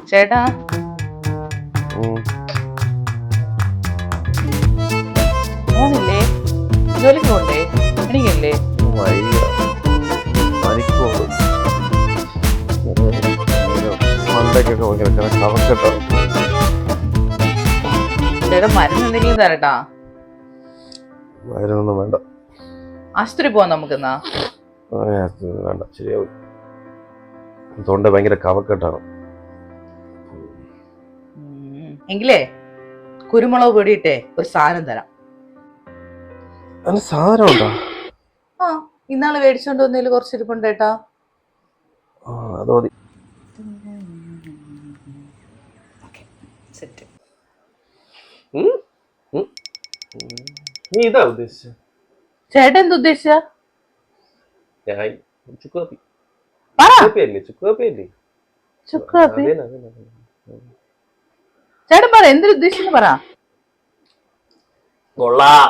ചേട്ടാ മോനില്ലേ? ജോലിക്ക് പോണ്ടേ? എനിക്കല്ലേ? ചേട്ടാ മരുന്ന് എന്തെങ്കിലും തരട്ടാ? മരുന്നൊന്നും വേണ്ട. ആശുപത്രി പോവാം നമുക്കെന്നാ. വേണ്ട, ശരിയാവും. തൊണ്ട ഭയങ്കര കഫക്കെട്ടാണ്. എങ്കിലേ കുരുമുളക് പൊടിയിട്ടേ ഒരു സാധനം തരാം. സാധനം ഉണ്ടോ? ആ ഇന്നാള് മേടിച്ചോണ്ട് വന്നതിൽ കുറച്ചിരിപ്പുണ്ട് ചേട്ടാ. അത് മതി. സെറ്റ്. നീ ഇതാ ഉദ്ദേശിച്ച? ചേട്ടൻ എന്ത് ഉദ്ദേശിച്ച? ചേട്ടൻ പറ എന്തിനു ഉദ്ദേശിച്ചെന്ന് പറ. കൊള്ളാം.